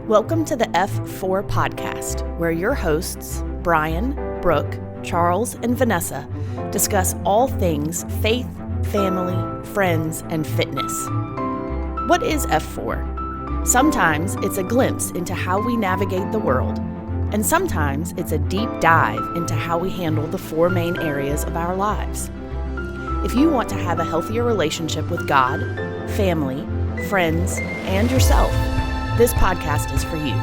Welcome to the F4 podcast, where your hosts, Brian, Brooke, Charles, and Vanessa, discuss all things faith, family, friends, and fitness. What is F4? Sometimes it's a glimpse into how we navigate the world, and sometimes it's a deep dive into how we handle the four main areas of our lives. If you want to have a healthier relationship with God, family, friends, and yourself, this podcast is for you.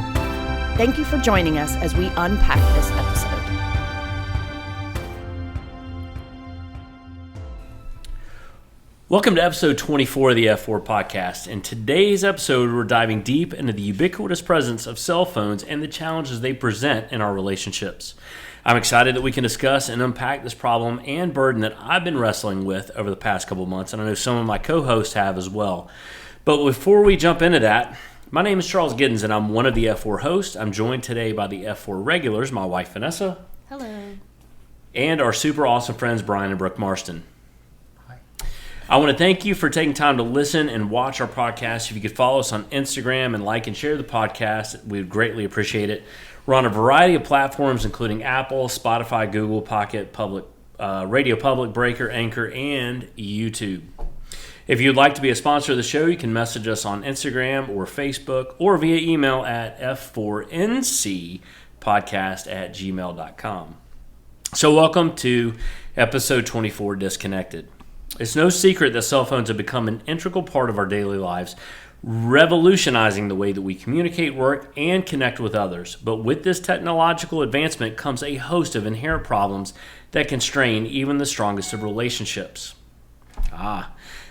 Thank you for joining us as we unpack this episode. Welcome to episode 24 of the F4 podcast. In today's episode, we're diving deep into the ubiquitous presence of cell phones and the challenges they present in our relationships. I'm excited that we can discuss and unpack this problem and burden that I've been wrestling with over the past couple months, and I know some of my co-hosts have as well. But before we jump into that, my name is Charles Giddens, and I'm one of the F4 hosts. I'm joined today by the F4 regulars, my wife Vanessa. Hello. And our super awesome friends Brian and Brooke Marston. Hi. I want to thank you for taking time to listen and watch our podcast. If you could follow us on Instagram and like and share the podcast, we would greatly appreciate it. We're on a variety of platforms, including Apple, Spotify, Google, Pocket, Radio Public, Breaker, Anchor, and YouTube. If you'd like to be a sponsor of the show, you can message us on Instagram or Facebook or via email at f4ncpodcast@gmail.com. So welcome to episode 24, Disconnected. It's no secret that cell phones have become an integral part of our daily lives, revolutionizing the way that we communicate, work, and connect with others. But with this technological advancement comes a host of inherent problems that can strain even the strongest of relationships.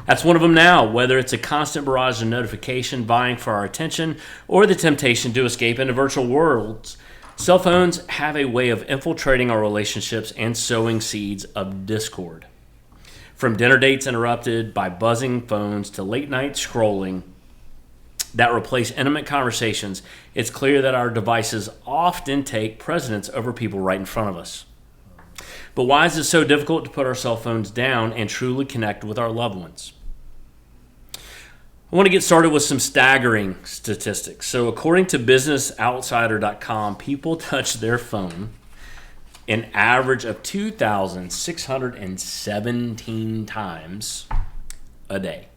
That's one of them now, whether it's a constant barrage of notification vying for our attention or the temptation to escape into virtual worlds. Cell phones have a way of infiltrating our relationships and sowing seeds of discord. From dinner dates interrupted by buzzing phones to late night scrolling that replace intimate conversations, it's clear that our devices often take precedence over people right in front of us. But why is it so difficult to put our cell phones down and truly connect with our loved ones? I want to get started with some staggering statistics. So according to businessoutsider.com, people touch their phone an average of 2,617 times a day.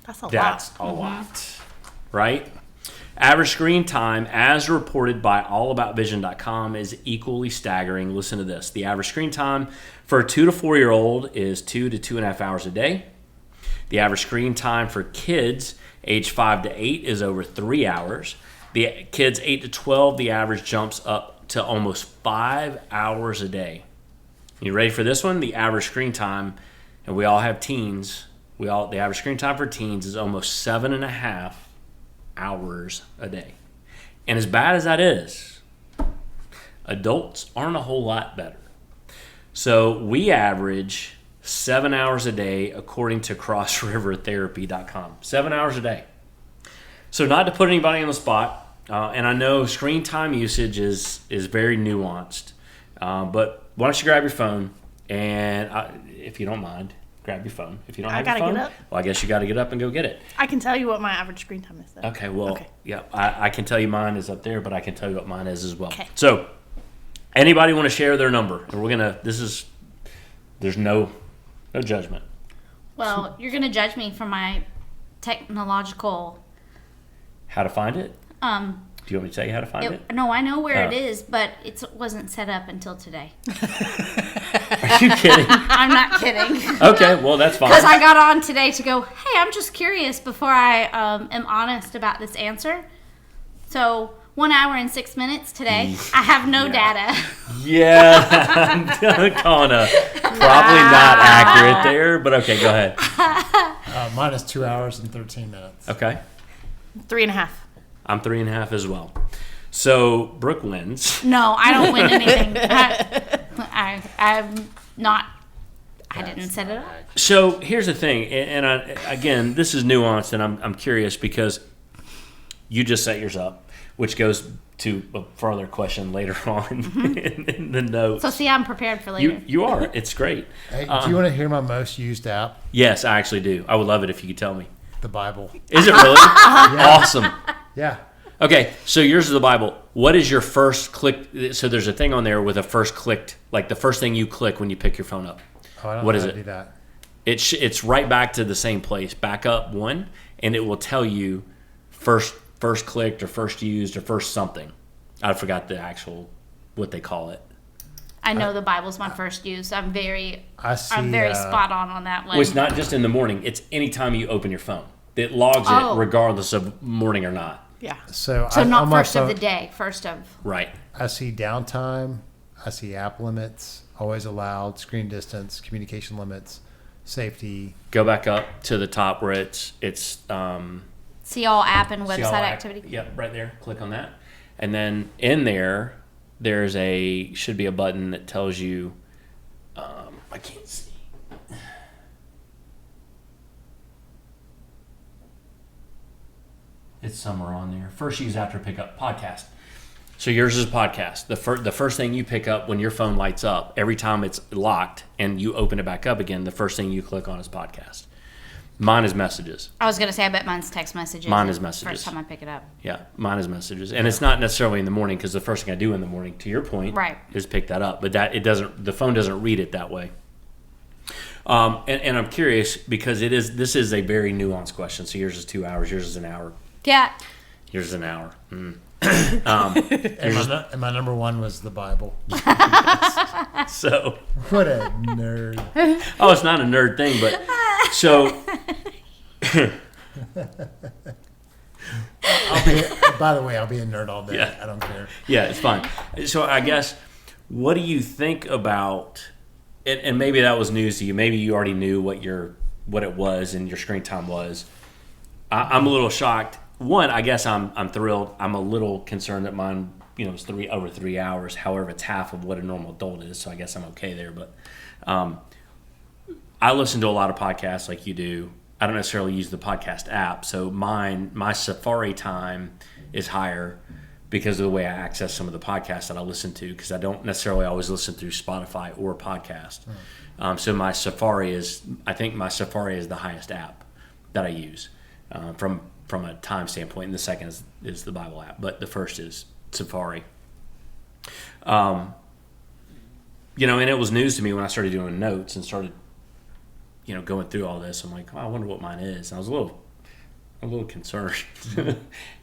That's a lot, right? Average screen time, as reported by allaboutvision.com, is equally staggering. Listen to this. The average screen time for a 2 to 4 year old is 2 to 2.5 hours a day. The average screen time for kids age 5 to 8 is over 3 hours. The kids 8 to 12, the average jumps up to almost 5 hours a day. You ready for this one? The average screen time, and we all have teens. The average screen time for teens is almost 7.5 hours a day. And as bad as that is, adults aren't a whole lot better. So we average 7 hours a day according to crossrivertherapy.com. 7 hours a day. So not to put anybody on the spot, and I know screen time usage is very nuanced, but why don't you grab your phone and, if you don't mind, grab your phone. If you don't have your phone, well, I guess you got to get up and go get it. I can tell you what my average screen time is, though. Okay. Yeah, I can tell you mine is up there, but I can tell you what mine is as well. Okay. So, anybody want to share their number? And there's no judgment. Well, you're going to judge me for my technological... How to find it? Do you want me to tell you how to find it? No, I know where it is, but it wasn't set up until today. Are you kidding? I'm not kidding. Okay, well, that's fine. Because I got on today to go, hey, I'm just curious before I am honest about this answer. So, 1 hour and 6 minutes today. I have no data. Yeah, I'm calling probably not accurate there, but okay, go ahead. Mine is 2 hours and 13 minutes. Okay. 3.5. I'm 3.5 as well. So, Brooke wins. No, I don't win anything. I'm not... I didn't set it up. So here's the thing, and again, this is nuanced, and I'm curious because you just set yours up, which goes to a further question later on in the notes. So see, I'm prepared for later. You are. It's great. Hey, do you want to hear my most used app? Yes, I actually do. I would love it if you could tell me. The Bible. Is it really? Awesome. Yeah. Okay, so yours is the Bible. What is your first click? So there's a thing on there with a first clicked, like the first thing you click when you pick your phone up. Oh, I don't What know is how it? to do that. It's right back to the same place. Back up one, and it will tell you first clicked or first used or first something. I forgot the actual what they call it. I know the Bible's my first use. I'm very see, spot on that one. Well, it's not just in the morning. It's anytime you open your phone. It logs it regardless of morning or not. Yeah. So not first of the day, first of. Right. I see downtime. I see app limits, always allowed, screen distance, communication limits, safety. Go back up to the top where it's See all app and see all website activity. Yep, right there. Click on that, and then in there's should be a button that tells you. I can't see. It's somewhere on there. First use after pickup podcast. So yours is podcast. The first thing you pick up when your phone lights up, every time it's locked and you open it back up again, the first thing you click on is podcast. Mine is messages. I was going to say, I bet mine's text messages. Mine is messages. First time I pick it up. Yeah, mine is messages. And it's not necessarily in the morning because the first thing I do in the morning, to your point, right, is pick that up. But the phone doesn't read it that way. And I'm curious because this is a very nuanced question. So yours is 2 hours, yours is an hour. Yeah. Yours is an hour. And my number one was the Bible. So what a nerd. Oh, it's not a nerd thing, but so by the way, I'll be a nerd all day. Yeah. I don't care. Yeah, it's fine. So I guess, what do you think about, and maybe that was news to you, maybe you already knew what it was and your screen time was. I'm a little shocked. One, I guess I'm thrilled. I'm a little concerned that mine, is over 3 hours. However, it's half of what a normal adult is, so I guess I'm okay there. But I listen to a lot of podcasts like you do. I don't necessarily use the podcast app, so my Safari time is higher because of the way I access some of the podcasts that I listen to, because I don't necessarily always listen through Spotify or podcast. So my Safari is the highest app that I use from a time standpoint, and the second is the Bible app, but the first is Safari. And it was news to me when I started doing notes and started, going through all this. I'm like, I wonder what mine is. And I was a little concerned. Did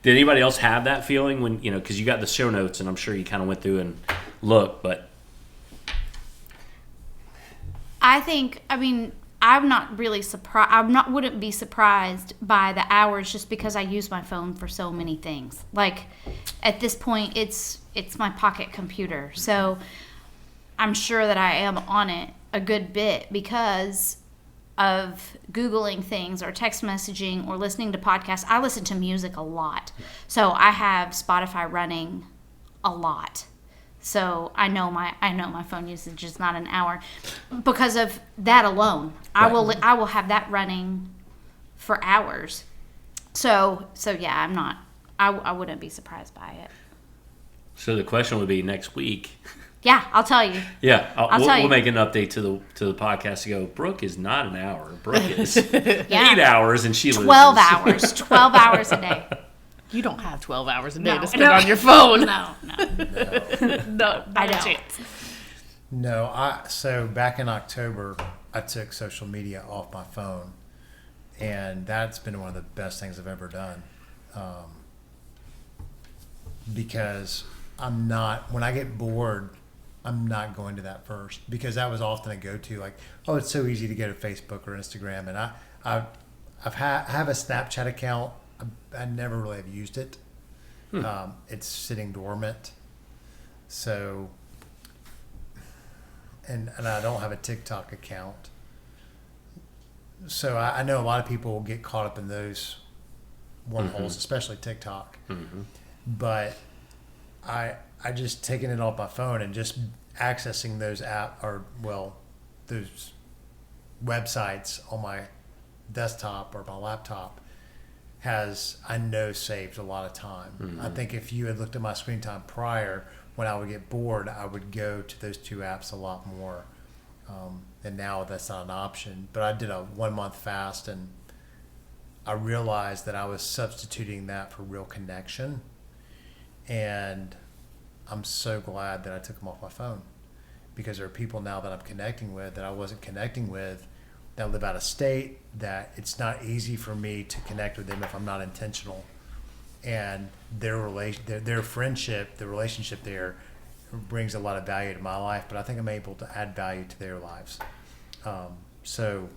anybody else have that feeling when, because you got the show notes, and I'm sure you kind of went through and looked, but. I'm not really surprised. Wouldn't be surprised by the hours just because I use my phone for so many things. Like at this point, it's my pocket computer, so I'm sure that I am on it a good bit because of Googling things or text messaging or listening to podcasts. I listen to music a lot, so I have Spotify running a lot. So I know my phone usage is not an hour because of that alone. Right. I will have that running for hours. So yeah, I wouldn't be surprised by it. So the question would be next week. Yeah, I'll tell you. Yeah, we'll make an update to the podcast to go, Brooke is not an hour. Brooke is 8 hours, and she 12 hours. 12 hours a day. You don't have 12 hours a day to spend on your phone. No, not a chance. No, so back in October, I took social media off my phone, and that's been one of the best things I've ever done. Because when I get bored, I'm not going to that first, because that was often a go-to. Like, it's so easy to go to Facebook or Instagram, and I have a Snapchat account. I never really have used it. It's sitting dormant. So, and I don't have a TikTok account. So I know a lot of people will get caught up in those wormholes, especially TikTok. Mm-hmm. But I just taking it off my phone and just accessing those those websites on my desktop or my laptop has, I know, saved a lot of time. Mm-hmm. I think if you had looked at my screen time prior, when I would get bored, I would go to those two apps a lot more. And now that's not an option. But I did a 1 month fast, and I realized that I was substituting that for real connection. And I'm so glad that I took them off my phone, because there are people now that I'm connecting with that I wasn't connecting with, that live out of state, that it's not easy for me to connect with them if I'm not intentional. And their friendship, the relationship there, brings a lot of value to my life, but I think I'm able to add value to their lives. So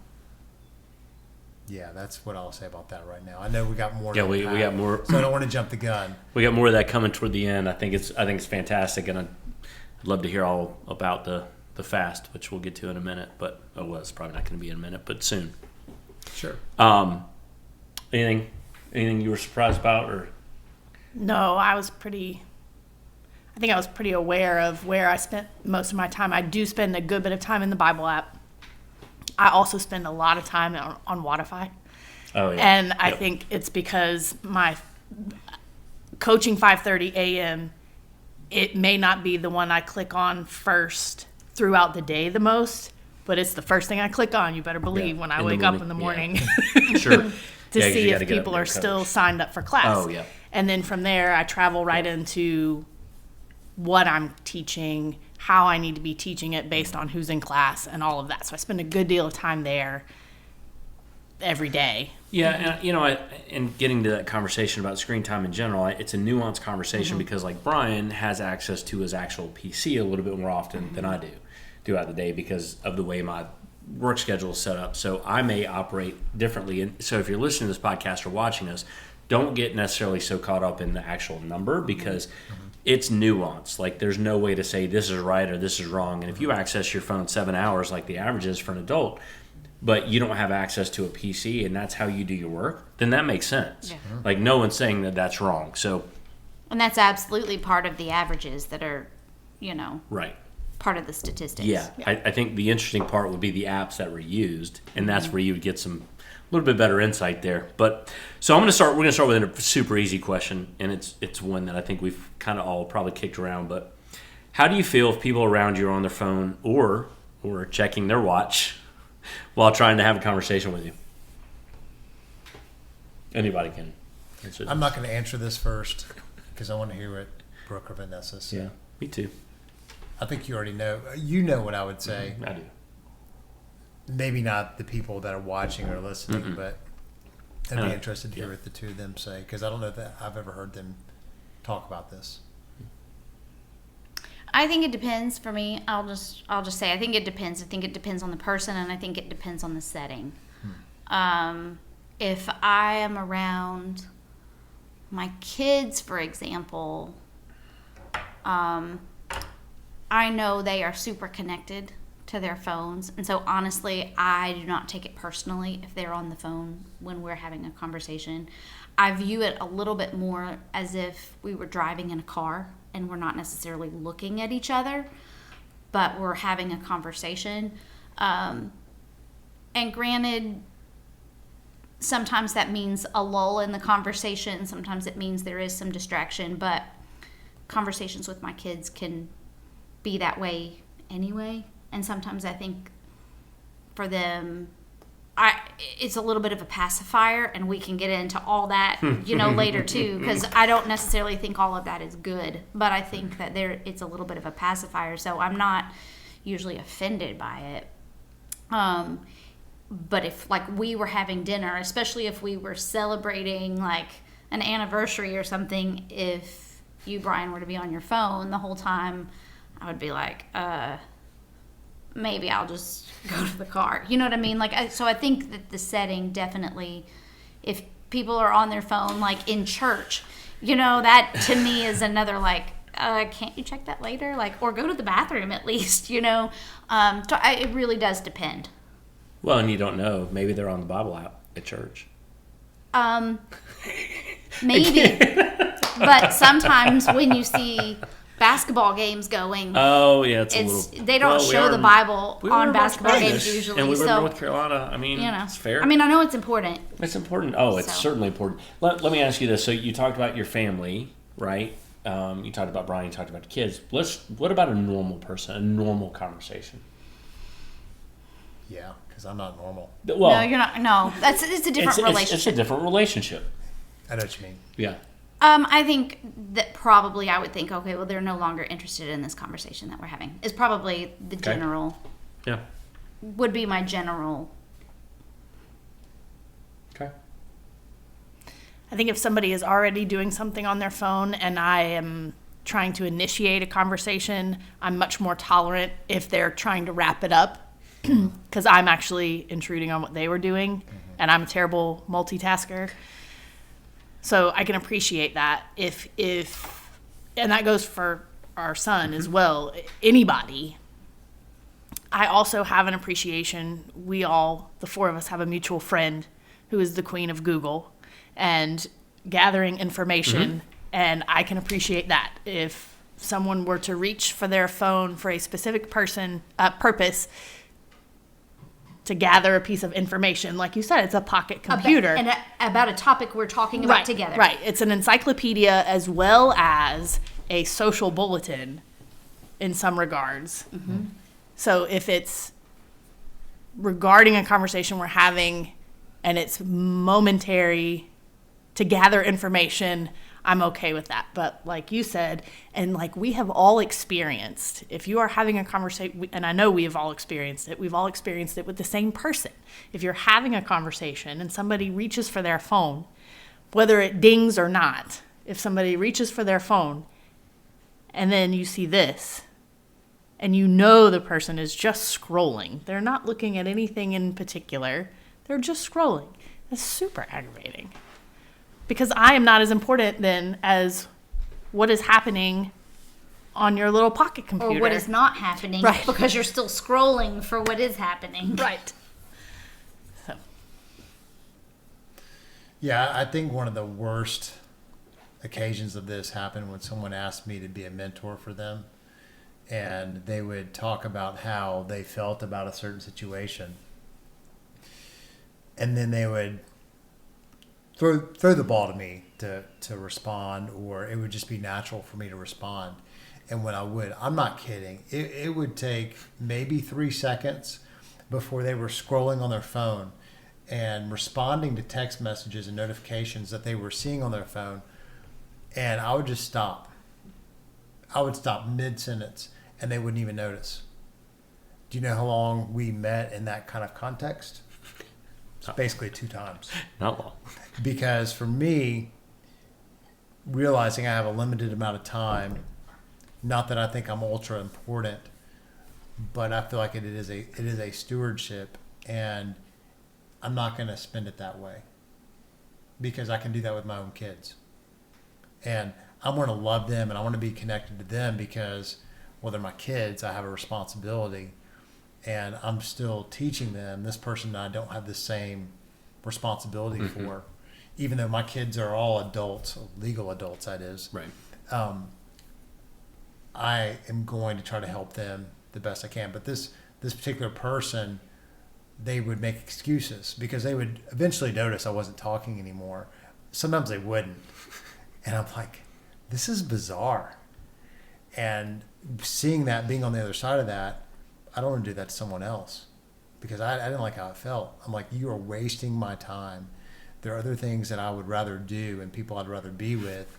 yeah, that's what I'll say about that right now. I know we got more. Yeah, we got more. So I don't want to jump the gun. We got more of that coming toward the end. I think it's fantastic, and I'd love to hear all about the fast, which we'll get to in a minute. But it's probably not going to be in a minute, but soon. Sure. Anything you were surprised about, or? No, I think I was pretty aware of where I spent most of my time. I do spend a good bit of time in the Bible app. I also spend a lot of time on Wi-Fi. Oh, yeah. And I think it's because my coaching 5:30 a.m., it may not be the one I click on first throughout the day the most, but it's the first thing I click on, you better believe, when I wake up in the morning. Sure. To see if people are still signed up for class. Oh, yeah. And then from there, I travel right into what I'm teaching, how I need to be teaching it based on who's in class and all of that. So I spend a good deal of time there every day. Yeah, and and getting to that conversation about screen time in general, it's a nuanced conversation because like Brian has access to his actual PC a little bit more often than I do throughout the day because of the way my work schedule is set up. So I may operate differently. And so if you're listening to this podcast or watching us, don't get necessarily so caught up in the actual number because it's nuanced. Like there's no way to say this is right or this is wrong. And if you access your phone 7 hours like the average is for an adult, but you don't have access to a PC and that's how you do your work, then that makes sense. Yeah. Like no one's saying that that's wrong. So, and that's absolutely part of the averages that are, right. part of the statistics. Yeah. I think the interesting part would be the apps that were used, and that's where you would get some a little bit better insight there. But so we're going to start with a super easy question, and it's one that I think we've kind of all probably kicked around. But how do you feel if people around you are on their phone or checking their watch while trying to have a conversation with you? Anybody can answer this. I'm not going to answer this first because I want to hear what Brooke or Vanessa said. Yeah, me too. I think you already know. You know what I would say. I do. Maybe not the people that are watching or listening, but I'd be interested to hear what the two of them say because I don't know that I've ever heard them talk about this. I think it depends for me. I'll just say I think it depends. I think it depends on the person, and I think it depends on the setting. If I am around my kids, for example, I know they are super connected to their phones. And so honestly, I do not take it personally if they're on the phone when we're having a conversation. I view it a little bit more as if we were driving in a car and we're not necessarily looking at each other, but we're having a conversation. And granted, sometimes that means a lull in the conversation. Sometimes it means there is some distraction, but conversations with my kids can be that way anyway. And sometimes I think for them, it's a little bit of a pacifier, and we can get into all that, later too, because I don't necessarily think all of that is good, but I think that it's a little bit of a pacifier, so I'm not usually offended by it. But if we were having dinner, especially if we were celebrating an anniversary or something, if you, Brian, were to be on your phone the whole time, I would be like, maybe I'll just go to the car. You know what I mean? So I think that the setting definitely, if people are on their phone, in church, that to me is another can't you check that later? Or go to the bathroom at least, So it really does depend. Well, and you don't know. Maybe they're on the Bible app at church. Maybe. But sometimes when you see basketball games going, they don't show the Bible on basketball games usually. And we were in North Carolina. I mean, it's fair. I mean, I know it's important. It's important. Oh, it's certainly important. Let me ask you this. So you talked about your family, right? You talked about Brian. You talked about the kids. What about a normal person? A normal conversation? Yeah, because I'm not normal. Well, No, you're not. No, it's a different relationship. It's a different relationship. I know what you mean. Yeah. I think that probably I would think, okay, well, they're no longer interested in this conversation that we're having. Is probably the general. Yeah. Would be my general. Okay. I think if somebody is already doing something on their phone and I am trying to initiate a conversation, I'm much more tolerant if they're trying to wrap it up because I'm actually intruding on what they were doing and I'm a terrible multitasker. So I can appreciate that if and that goes for our son as well, anybody. I also have an appreciation. We all, the four of us, have a mutual friend who is the queen of Google and gathering information, and I can appreciate that. If someone were to reach for their phone for a specific purpose to gather a piece of information, like you said, it's a pocket computer. About a topic we're talking about together. Right. It's an encyclopedia as well as a social bulletin in some regards. Mm-hmm. So if it's regarding a conversation we're having and it's momentary to gather information, I'm okay with that. But like you said, and like we have all experienced, if you are having a conversation, and I know we have all experienced it, we've all experienced it with the same person. If you're having a conversation and somebody reaches for their phone, whether it dings or not, if somebody reaches for their phone and then you see this, and you know the person is just scrolling, they're not looking at anything in particular, they're just scrolling. That's super aggravating. Because I am not as important then as what is happening on your little pocket computer. Or what is not happening, right? Because you're still scrolling for what is happening. Right. So. Yeah, I think one of the worst occasions of this happened when someone asked me to be a mentor for them. And they would talk about how they felt about a certain situation. And then they would throw the ball to me to respond, or it would just be natural for me to respond. And when I would, I'm not kidding, it would take maybe 3 seconds before they were scrolling on their phone and responding to text messages and notifications that they were seeing on their phone. And I would just stop. I would stop mid-sentence and they wouldn't even notice. Do you know how long we met in that kind of context? It's basically 2 times. Not long. Because for me, realizing I have a limited amount of time, not that I think I'm ultra important, but I feel like it is a stewardship, and I'm not going to spend it that way because I can do that with my own kids. And I want to love them and I want to be connected to them because, well, they're my kids. I have a responsibility, and I'm still teaching them. This person I don't have the same responsibility for, even though my kids are all adults, legal adults, that is. Right. I am going to try to help them the best I can. But this particular person, they would make excuses because they would eventually notice I wasn't talking anymore. Sometimes they wouldn't. And I'm like, this is bizarre. And seeing that, being on the other side of that, I don't want to do that to someone else because I didn't like how it felt. I'm like, you are wasting my time. There are other things that I would rather do and people I'd rather be with.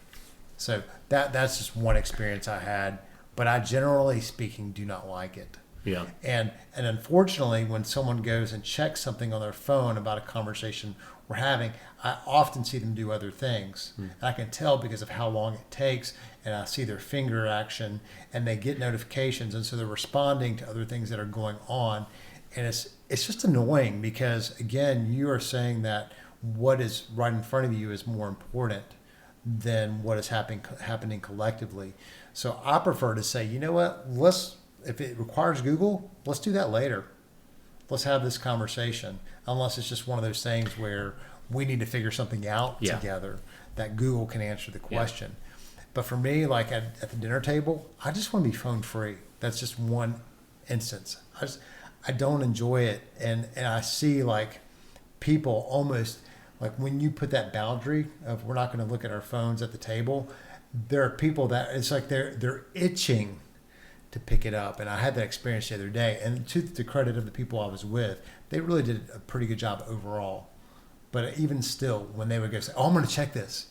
So that's just one experience I had. But I generally speaking do not like it. Yeah. And unfortunately, when someone goes and checks something on their phone about a conversation we're having, I often see them do other things. And I can tell because of how long it takes, and I see their finger action, and they get notifications, and so they're responding to other things that are going on. And it's just annoying because, again, you are saying that what is right in front of you is more important than what is happening collectively. So I prefer to say, you know what, if it requires Google, let's do that later. Let's have this conversation, unless it's just one of those things where we need to figure something out together that Google can answer the question. Yeah. But for me, like at the dinner table, I just want to be phone free. That's just one instance. I don't enjoy it. And I see like people almost like when you put that boundary of we're not going to look at our phones at the table, there are people that it's like they're itching to pick it up. And I had that experience the other day. And to the credit of the people I was with, they really did a pretty good job overall. But even still, when they would go say, "Oh, I'm going to check this,"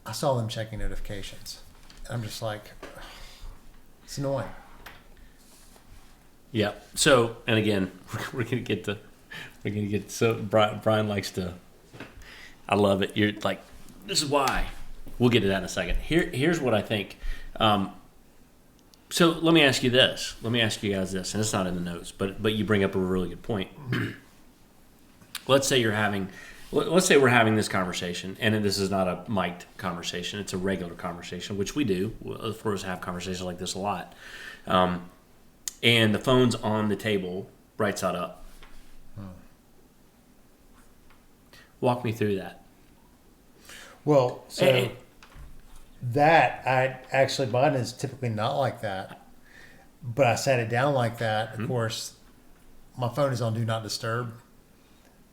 I saw them checking notifications. I'm just like, it's annoying. Yeah. So, and again, we're going to get so Brian likes to, I love it. You're like, this is why. We'll get to that in a second. Here's what I think. So let me ask you this. Let me ask you guys this, and it's not in the notes, but you bring up a really good point. Let's say we're having this conversation, and this is not a mic'd conversation. It's a regular conversation, which we do. Of course, have conversations like this a lot. And the phone's on the table, right side up. Walk me through that. Well, so mine is typically not like that, but I sat it down like that. Of course, my phone is on Do Not Disturb.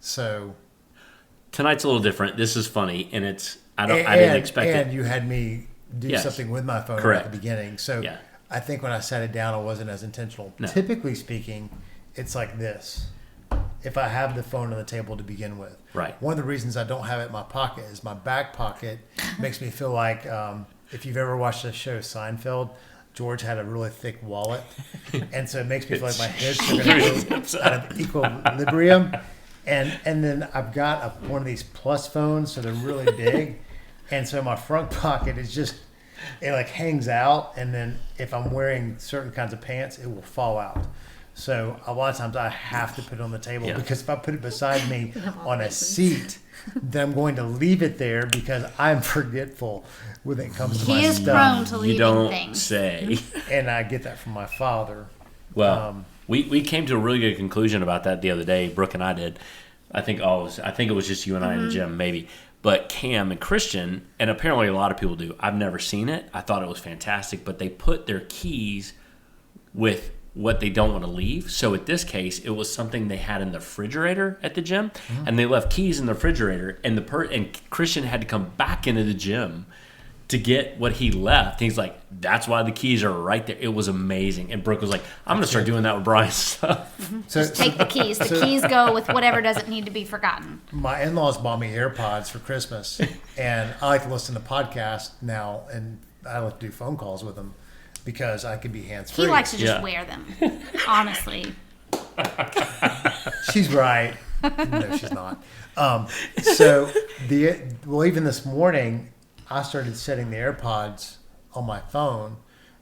So tonight's a little different. This is funny, and I didn't expect it. And you had me do something with my phone Correct. at the beginning. So I think when I sat it down, I wasn't as intentional. No. Typically speaking, it's like this. If I have the phone on the table to begin with. Right. One of the reasons I don't have it in my pocket is my back pocket makes me feel like, if you've ever watched the show Seinfeld, George had a really thick wallet. And so it makes me feel like my hips are going to go out of equilibrium. And then I've got one of these plus phones, so they're really big. And so my front pocket is just, it like hangs out. And then if I'm wearing certain kinds of pants, it will fall out. So a lot of times I have to put it on the table because if I put it beside me on a seat, then I'm going to leave it there because I'm forgetful when it comes to my stuff. He is prone to leaving you don't things. Say. And I get that from my father. Well, we came to a really good conclusion about that the other day. Brooke and I did. I think it was just you and I in the gym, maybe. But Cam and Christian, and apparently a lot of people do. I've never seen it. I thought it was fantastic, but they put their keys with what they don't want to leave. So in this case, it was something they had in the refrigerator at the gym, and they left keys in the refrigerator, and and Christian had to come back into the gym to get what he left. He's like, that's why the keys are right there. It was amazing. And Brooke was like, I'm going to start doing that with Brian's stuff. Just take the keys. The keys go with whatever doesn't need to be forgotten. My in-laws bought me AirPods for Christmas, and I like to listen to podcasts now, and I like to do phone calls with them because I can be hands-free. He likes to just wear them, honestly. She's right. No, she's not. Even this morning, I started setting the AirPods on my phone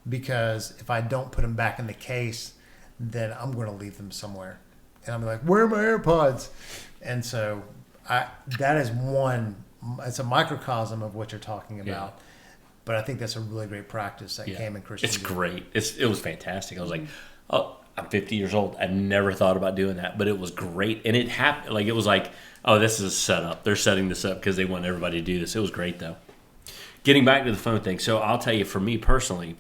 because if I don't put them back in the case, then I'm going to leave them somewhere. And I'm like, where are my AirPods? And so that is it's a microcosm of what you're talking about. Yeah. But I think that's a really great practice that Cam and Christian It's did. great. It was fantastic. I was like, oh, I'm 50 years old. I never thought about doing that, but it was great. And it happened. Like, it was like, oh, this is a setup. They're setting this up because they want everybody to do this. It was great, though. Getting back to the phone thing. So I'll tell you, for me personally,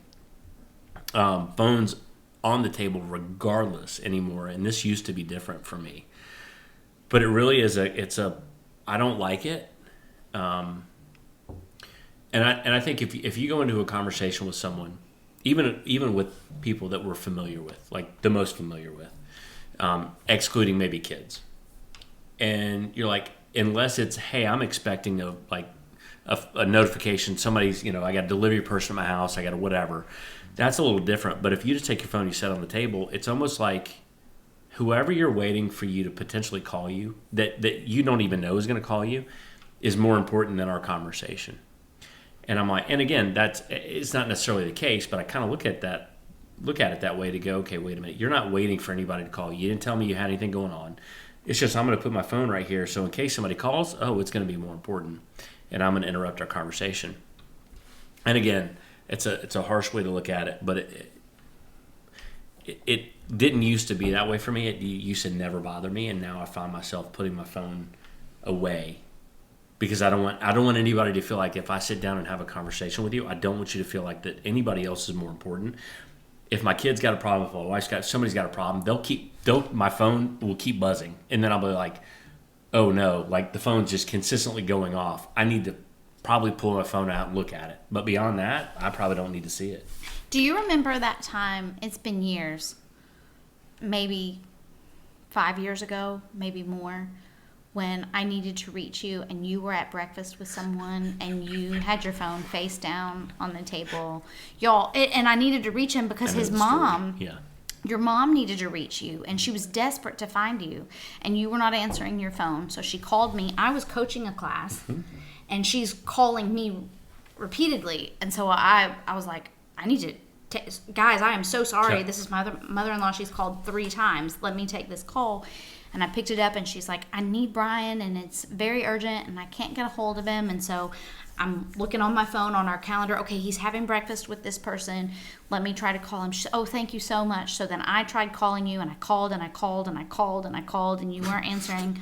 phones on the table regardless anymore. And this used to be different for me. But it really is I don't like it. And I think if you go into a conversation with someone, even with people that we're familiar with, like the most familiar with, excluding maybe kids, and you're like, unless it's, hey, I'm expecting a notification, somebody's, I got a delivery person at my house, I got a whatever, that's a little different. But if you just take your phone, you set it on the table, it's almost like whoever you're waiting for you to potentially call you, that you don't even know is going to call you, is more important than our conversation. And I'm like, and again, it's not necessarily the case, but I kind of look at it that way to go, okay, wait a minute, you're not waiting for anybody to call you. You didn't tell me you had anything going on. It's just I'm going to put my phone right here, so in case somebody calls, it's going to be more important, and I'm going to interrupt our conversation. And again, it's a harsh way to look at it, but it didn't used to be that way for me. It used to never bother me, and now I find myself putting my phone away. Because I don't want anybody to feel like if I sit down and have a conversation with you, I don't want you to feel like that anybody else is more important. If my kid's got a problem, if my wife's somebody's got a problem, my phone will keep buzzing, and then I'll be like, oh no, like the phone's just consistently going off. I need to probably pull my phone out and look at it. But beyond that, I probably don't need to see it. Do you remember that time? It's been years, maybe 5 years ago, maybe more, when I needed to reach you and you were at breakfast with someone and you had your phone face down on the table. And I needed to reach him because his mom, your mom needed to reach you and she was desperate to find you and you were not answering your phone. So she called me. I was coaching a class and she's calling me repeatedly. And so I was like, I need to, guys, I am so sorry. This is my mother-in-law. She's called 3 times. Let me take this call. And I picked it up, and she's like, I need Brian, and it's very urgent, and I can't get a hold of him. And so I'm looking on my phone on our calendar. Okay, he's having breakfast with this person. Let me try to call him. She said, oh, thank you so much. So then I tried calling you, and I called, and I called, and I called, and I called, and you weren't answering.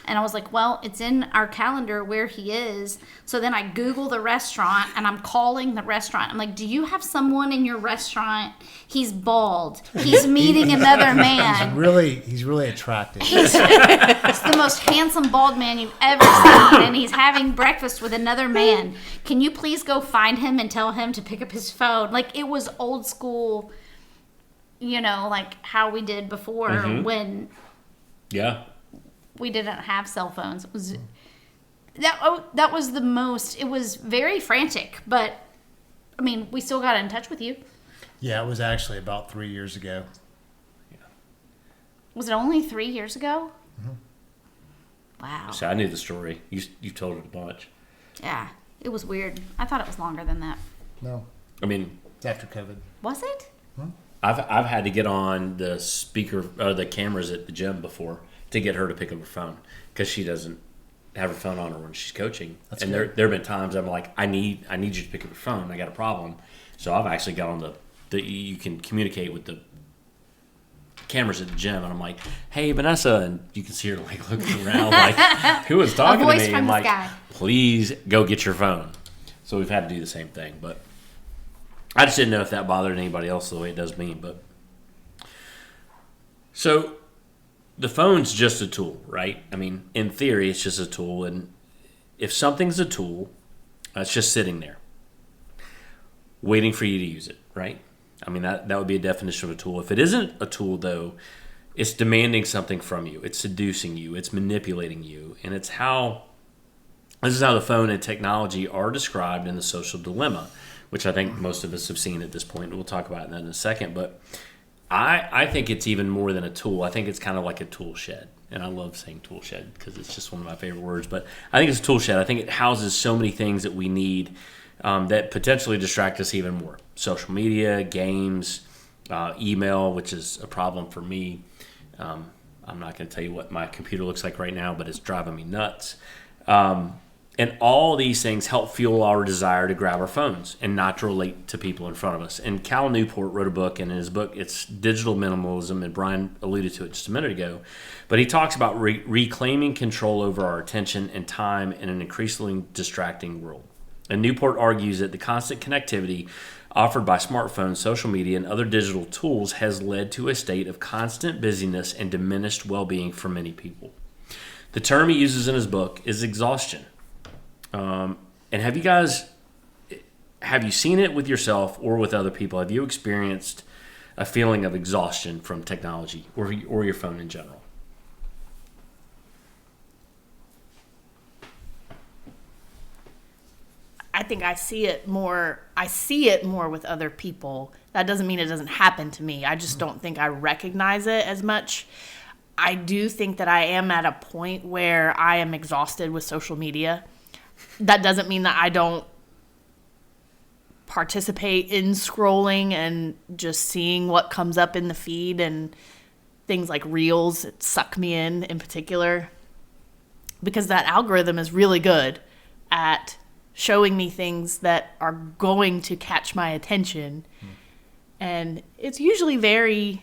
And I was like, well, it's in our calendar where he is. So then I Google the restaurant, and I'm calling the restaurant. I'm like, do you have someone in your restaurant? He's bald. He's meeting another man. He's really attractive. He's the most handsome bald man you've ever seen, and he's having breakfast with another man. Can you please go find him and tell him to pick up his phone? Like, it was old school, like how we did before when... Yeah. We didn't have cell phones. It was that was the most. It was very frantic, but I mean, we still got in touch with you. Yeah, it was actually about 3 years ago. Yeah. Was it only 3 years ago? Mm-hmm. Wow. So I knew the story. You told it a bunch. Yeah, it was weird. I thought it was longer than that. No. I mean, it's after COVID. Was it? I've had to get on the speaker, the cameras at the gym before to get her to pick up her phone because she doesn't have her phone on her when she's coaching. That's and good. there have been times I'm like, I need you to pick up your phone. I got a problem. So I've actually got on the you can communicate with the cameras at the gym, and I'm like, hey, Vanessa, and you can see her like looking around like, who was talking to me? From I'm the like, sky. please go get your phone. So we've had to do the same thing, but I just didn't know if that bothered anybody else the way it does me. But so the phone's just a tool, right? I mean, in theory, it's just a tool. And if something's a tool, it's just sitting there, waiting for you to use it, right? I mean, that would be a definition of a tool. If it isn't a tool, though, it's demanding something from you. It's seducing you. It's manipulating you. And this is how the phone and technology are described in The Social Dilemma, which I think most of us have seen at this point. And we'll talk about that in a second. But I think it's even more than a tool. I think it's kind of like a tool shed. And I love saying tool shed because it's just one of my favorite words. But I think it's a tool shed. I think it houses so many things that we need that potentially distract us even more. Social media, games, email, which is a problem for me. I'm not going to tell you what my computer looks like right now, but it's driving me nuts. And all these things help fuel our desire to grab our phones and not to relate to people in front of us. And Cal Newport wrote a book, and in his book, it's Digital Minimalism, and Brian alluded to it just a minute ago. But he talks about reclaiming control over our attention and time in an increasingly distracting world. And Newport argues that the constant connectivity offered by smartphones, social media, and other digital tools has led to a state of constant busyness and diminished well-being for many people. The term he uses in his book is exhaustion. And have you seen it with yourself or with other people? Have you experienced a feeling of exhaustion from technology or your phone in general? I think I see it more with other people. That doesn't mean it doesn't happen to me. I just don't think I recognize it as much. I do think that I am at a point where I am exhausted with social media. That doesn't mean that I don't participate in scrolling and just seeing what comes up in the feed, and things like Reels suck me in particular, because that algorithm is really good at showing me things that are going to catch my attention. And it's usually very,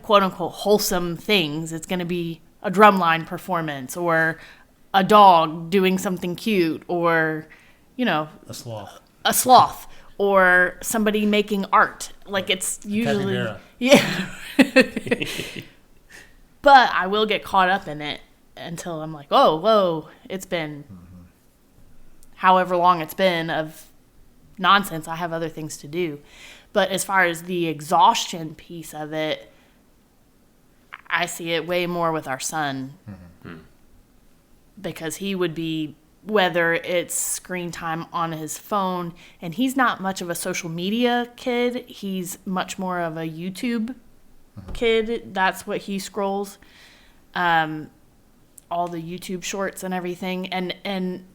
quote unquote wholesome things. It's going to be a drumline performance or a dog doing something cute, or, a sloth, or somebody making art. Like, it's usually, capybara. Yeah. But I will get caught up in it until I'm like, oh, whoa, it's been however long it's been of nonsense. I have other things to do. But as far as the exhaustion piece of it, I see it way more with our son. Mm-hmm. Because he would be, whether it's screen time on his phone, and he's not much of a social media kid. He's much more of a YouTube kid. That's what he scrolls. All the YouTube shorts and everything. And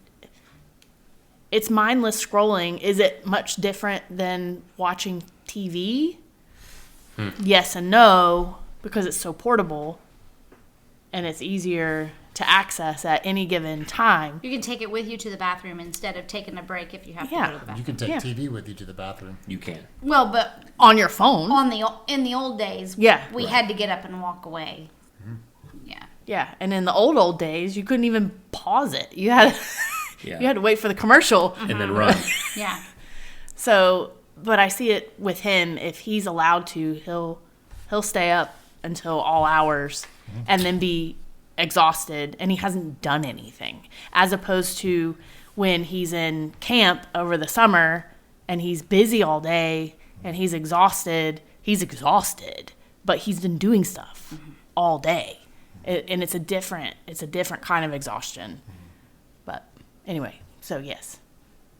it's mindless scrolling. Is it much different than watching TV? Yes and no, because it's so portable and it's easier to access at any given time. You can take it with you to the bathroom instead of taking a break if you have to go to the bathroom. You can take TV with you to the bathroom. You can. Well, but on your phone. In the old days, we had to get up and walk away. Yeah, and in the old days, you couldn't even pause it. You had you had to wait for the commercial and then run. Yeah. So, but I see it with him. If he's allowed to, he'll stay up until all hours and then be exhausted, and he hasn't done anything. As opposed to when he's in camp over the summer and he's busy all day and he's exhausted, but he's been doing stuff all day. And it's a different kind of exhaustion. But anyway, so yes.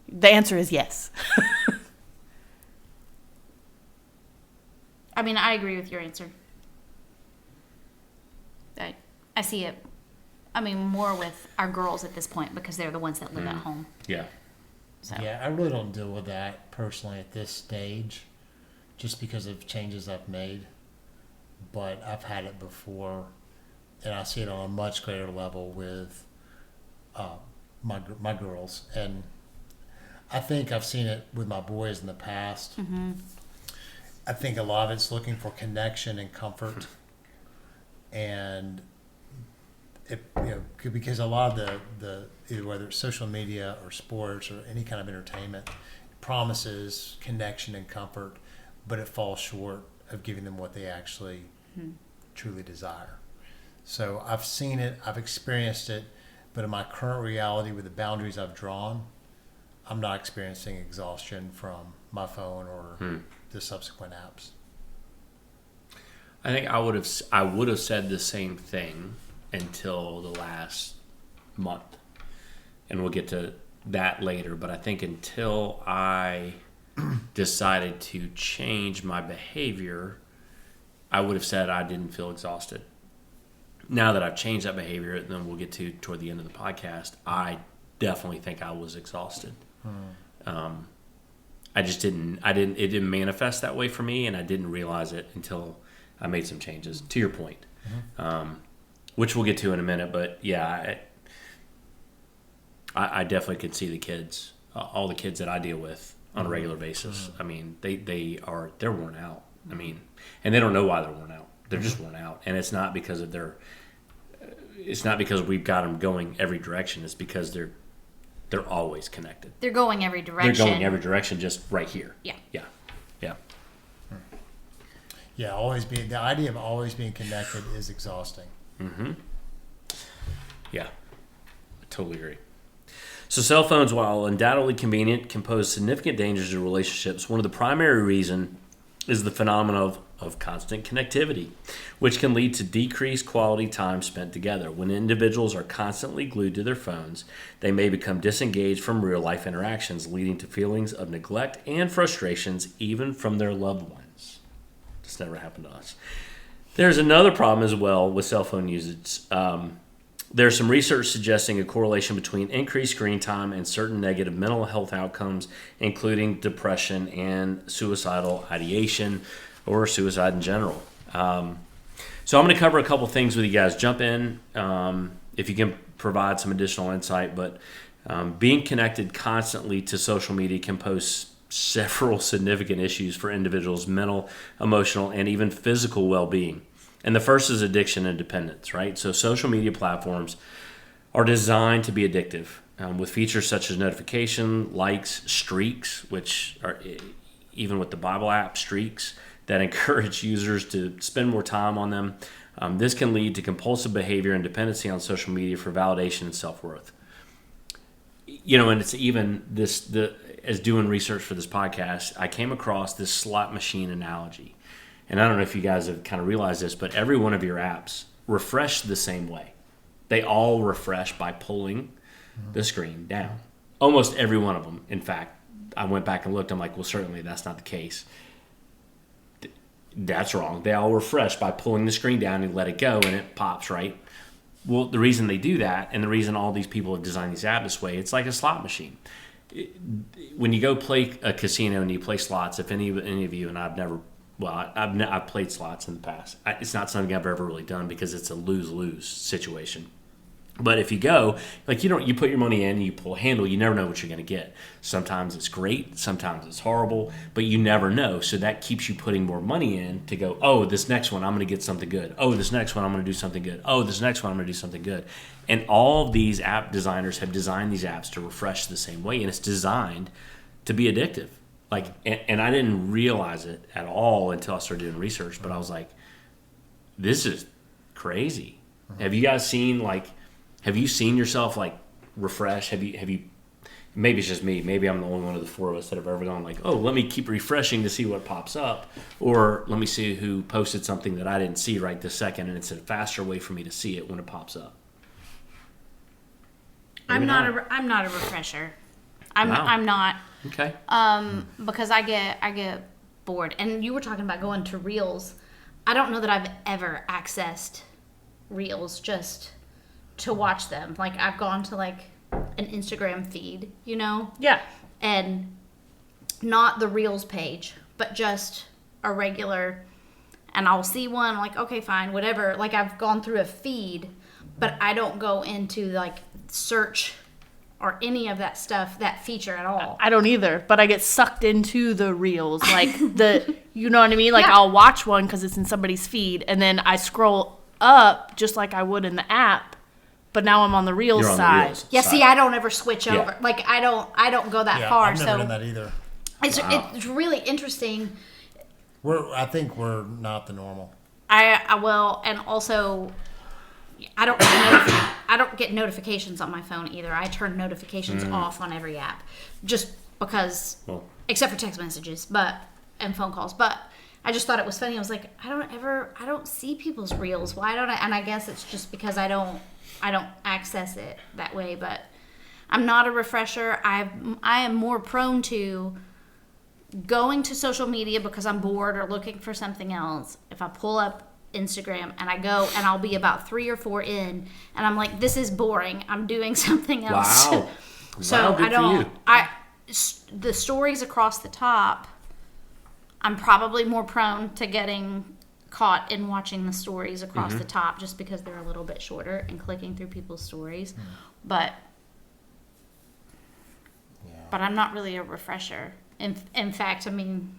The answer is yes. I mean, I agree with your answer. I see it, more with our girls at this point because they're the ones that live at home. Yeah. So. Yeah, I really don't deal with that personally at this stage just because of changes I've made. But I've had it before, and I see it on a much greater level with my girls. And I think I've seen it with my boys in the past. Mm-hmm. I think a lot of it's looking for connection and comfort. And because a lot of the either whether it's social media or sports or any kind of entertainment promises connection and comfort, but it falls short of giving them what they actually truly desire. So I've seen it, I've experienced it, but in my current reality with the boundaries I've drawn, I'm not experiencing exhaustion from my phone or the subsequent apps. I think I would have said the same thing until the last month, and we'll get to that later. But I think until I decided to change my behavior, I would have said I didn't feel exhausted. Now that I've changed that behavior, and then we'll get to toward the end of the podcast, I definitely think I was exhausted. I just didn't. It didn't manifest that way for me, and I didn't realize it until I made some changes. To your point, which we'll get to in a minute. But yeah, I definitely could see the kids, all the kids that I deal with on a regular basis. I mean, they're worn out. I mean, and they don't know why they're worn out. They're just worn out, and it's not because of it's not because we've got them going every direction. It's because they're always connected. They're going every direction. They're going every direction, just right here. Yeah. Yeah. Yeah. Yeah, the idea of always being connected is exhausting. Mm-hmm. Yeah, I totally agree. So cell phones, while undoubtedly convenient, can pose significant dangers to relationships. One of the primary reasons is the phenomenon of constant connectivity, which can lead to decreased quality time spent together. When individuals are constantly glued to their phones, they may become disengaged from real-life interactions, leading to feelings of neglect and frustrations even from their loved ones. This never happened to us. There's another problem as well with cell phone usage. There's some research suggesting a correlation between increased screen time and certain negative mental health outcomes, including depression and suicidal ideation or suicide in general. So I'm going to cover a couple things with you guys. Jump in if you can provide some additional insight. But being connected constantly to social media can pose several significant issues for individuals' mental, emotional, and even physical well-being. And the first is addiction and dependence, right? So social media platforms are designed to be addictive with features such as notification, likes, streaks, which are even with the Bible app, streaks, that encourage users to spend more time on them. This can lead to compulsive behavior and dependency on social media for validation and self-worth. and it's even as doing research for this podcast, I came across this slot machine analogy. And I don't know if you guys have kind of realized this, but every one of your apps refresh the same way. They all refresh by pulling the screen down. Almost every one of them. In fact, I went back and looked. I'm like, well, certainly that's not the case. That's wrong. They all refresh by pulling the screen down and let it go, and it pops, right? Well, the reason they do that, and the reason all these people have designed these apps this way, it's like a slot machine. When you go play a casino and you play slots, if any of you, and I've played slots in the past. It's not something I've ever really done because it's a lose-lose situation. But if you go, like you put your money in, you pull a handle, you never know what you're going to get. Sometimes it's great, sometimes it's horrible, but you never know. So that keeps you putting more money in to go, oh, this next one I'm going to get something good. Oh, this next one I'm going to do something good. Oh, this next one I'm going to do something good. And all of these app designers have designed these apps to refresh the same way, and it's designed to be addictive. And I didn't realize it at all until I started doing research, but I was like, this is crazy. Have you guys seen have you seen yourself refresh? Have you maybe it's just me, maybe I'm the only one of the four of us that have ever gone oh, let me keep refreshing to see what pops up, or let me see who posted something that I didn't see right this second, and it's a faster way for me to see it when it pops up. I'm not a refresher. I'm not. Okay. Because I get bored. And you were talking about going to Reels. I don't know that I've ever accessed Reels just to watch them. I've gone to an Instagram feed, Yeah. and not the Reels page, but just a regular, and I'll see one, I'm like, okay, fine, whatever. I've gone through a feed, but I don't go into search or any of that stuff, that feature at all. I don't either, but I get sucked into the reels, you know what I mean? I'll watch one because it's in somebody's feed, and then I scroll up just like I would in the app, but now I'm on the reels side. Yeah, see, I don't ever switch over. I don't go that far. I've never done that either. It's really interesting. I think we're not the normal. I will, and also, I don't get notifications on my phone either. I turn notifications off on every app, just because, except for text messages, and phone calls. But I just thought it was funny. I was like, I don't see people's reels. Why don't I? And I guess it's just because I don't access it that way. But I'm not a refresher. I am more prone to going to social media because I'm bored or looking for something else. If I pull up Instagram and I go and I'll be about 3 or 4 in, and I'm like, this is boring. I'm doing something else. Wow. So good for you. The stories across the top, I'm probably more prone to getting caught in watching the stories across the top just because they're a little bit shorter and clicking through people's stories. But I'm not really a refresher. In fact, I mean,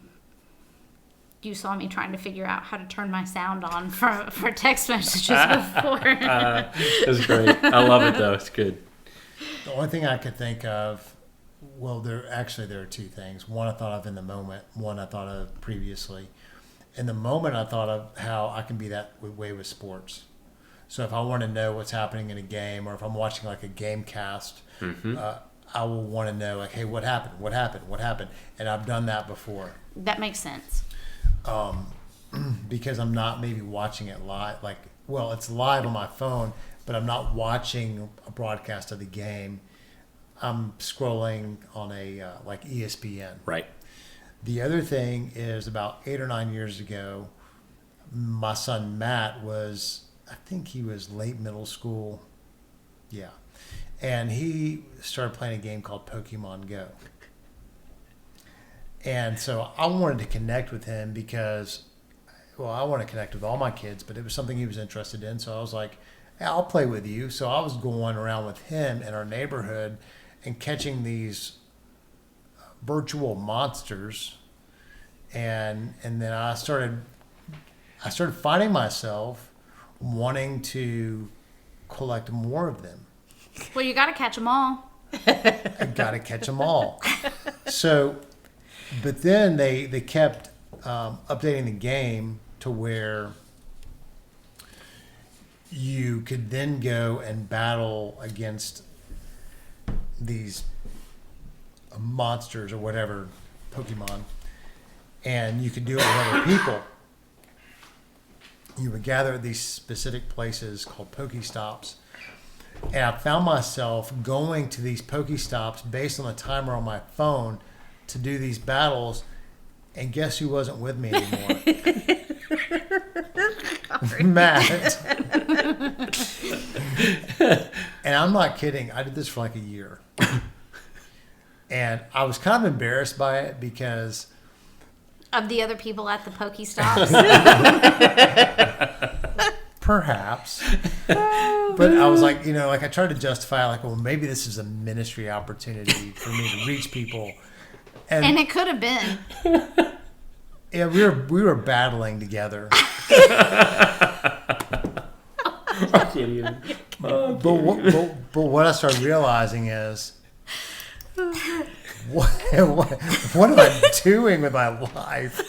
you saw me trying to figure out how to turn my sound on for text messages before. That's great. I love it, though. It's good. The only thing I could think of, there are 2 things. One I thought of in the moment, one I thought of previously. In the moment, I thought of how I can be that way with sports. So if I want to know what's happening in a game, or if I'm watching a game cast, I will want to know, hey, what happened? And I've done that before. That makes sense. Because I'm not maybe watching it live. It's live on my phone, but I'm not watching a broadcast of the game. I'm scrolling on a ESPN. Right. The other thing is about 8 or 9 years ago, my son Matt I think he was late middle school. Yeah. And he started playing a game called Pokemon Go. And so I wanted to connect with him because, I want to connect with all my kids, but it was something he was interested in. So I was like, hey, I'll play with you. So I was going around with him in our neighborhood and catching these virtual monsters. And then I started finding myself wanting to collect more of them. Well, you got to catch them all. I got to catch them all. So, but then they kept updating the game to where you could then go and battle against these monsters or whatever, Pokemon, and you could do it with other people. You would gather at these specific places called Pokestops. And I found myself going to these Pokestops based on the timer on my phone to do these battles. And guess who wasn't with me anymore? Matt. And I'm not kidding. I did this for like a year. And I was kind of embarrassed by it because... Of the other people at the Pokestops? Perhaps. But I was like, I tried to justify, like, well, maybe this is a ministry opportunity for me to reach people. And it could have been. Yeah, we were battling together. I can't even. But what I started realizing is, what am I doing with my life?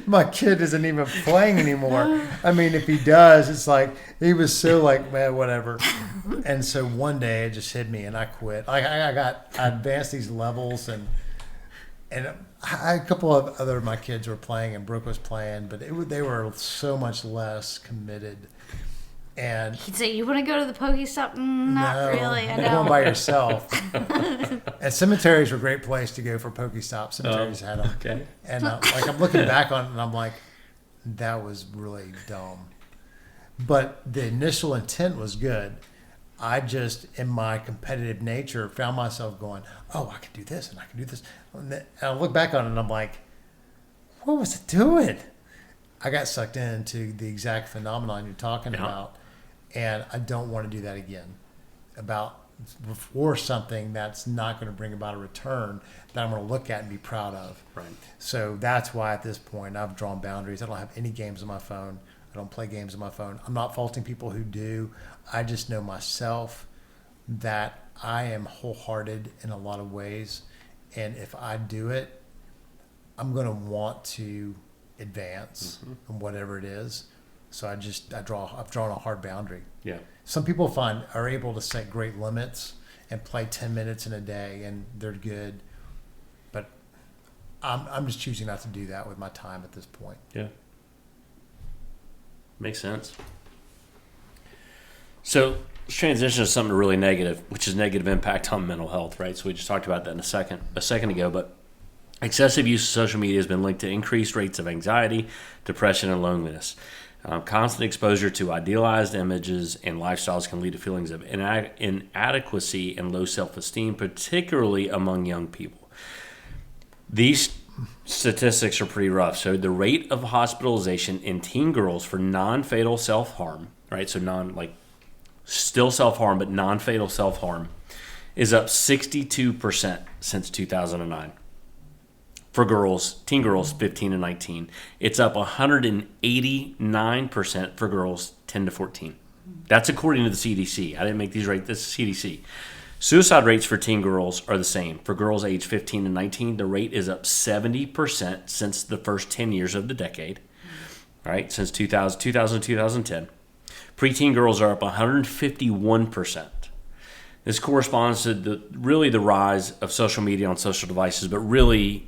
My kid isn't even playing anymore. I mean, if he does, it's like he was so like, man, whatever. And so one day it just hit me, and I quit. I advanced these levels, and a couple of other my kids were playing, and Brooke was playing, but they were so much less committed. And he'd say, "You want to go to the Pokestop?" Not really. I know. Going by yourself. And cemeteries were a great place to go for Pokestops. Cemeteries had them. Okay. And I'm looking back on it, and I'm like, that was really dumb. But the initial intent was good. I just, in my competitive nature, found myself going, "Oh, I can do this, and I can do this." And I look back on it, and I'm like, what was it doing? I got sucked into the exact phenomenon you're talking about. And I don't want to do that again. For something that's not going to bring about a return that I'm going to look at and be proud of. Right. So that's why at this point I've drawn boundaries. I don't have any games on my phone. I don't play games on my phone. I'm not faulting people who do. I just know myself that I am wholehearted in a lot of ways. And if I do it, I'm going to want to advance in whatever it is. So I've drawn a hard boundary. Yeah. Some people are able to set great limits and play 10 minutes in a day, and they're good. But I'm just choosing not to do that with my time at this point. Yeah. Makes sense. So let's transition to something really negative, which is negative impact on mental health, right? So we just talked about that a second ago, but excessive use of social media has been linked to increased rates of anxiety, depression, and loneliness. Constant exposure to idealized images and lifestyles can lead to feelings of inadequacy and low self-esteem, particularly among young people. These statistics are pretty rough. So the rate of hospitalization in teen girls for non-fatal self-harm, right? So still self-harm, but non-fatal self-harm is up 62% since 2009. For teen girls 15 to 19, it's up 189% for girls 10 to 14. That's according to the CDC. I didn't make these rates. This is CDC. Suicide rates for teen girls are the same. For girls age 15 to 19, the rate is up 70% since the first 10 years of the decade, right? Since 2000 to 2010. Preteen girls are up 151%. This corresponds to the rise of social media on social devices, but really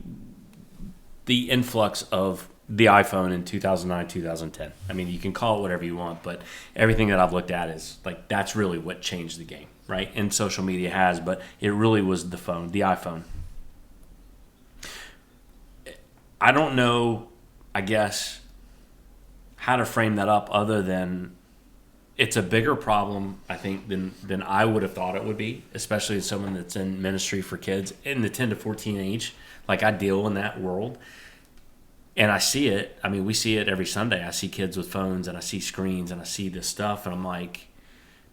the influx of the iPhone in 2009, 2010. I mean, you can call it whatever you want, but everything that I've looked at is like that's really what changed the game, right? And social media has, but it really was the phone, the iPhone. I don't know, I guess, how to frame that up other than it's a bigger problem, I think, than I would have thought it would be, especially as someone that's in ministry for kids in the 10 to 14 age. Like, I deal in that world, and I see it. I mean, we see it every Sunday. I see kids with phones, and I see screens, and I see this stuff, and I'm like,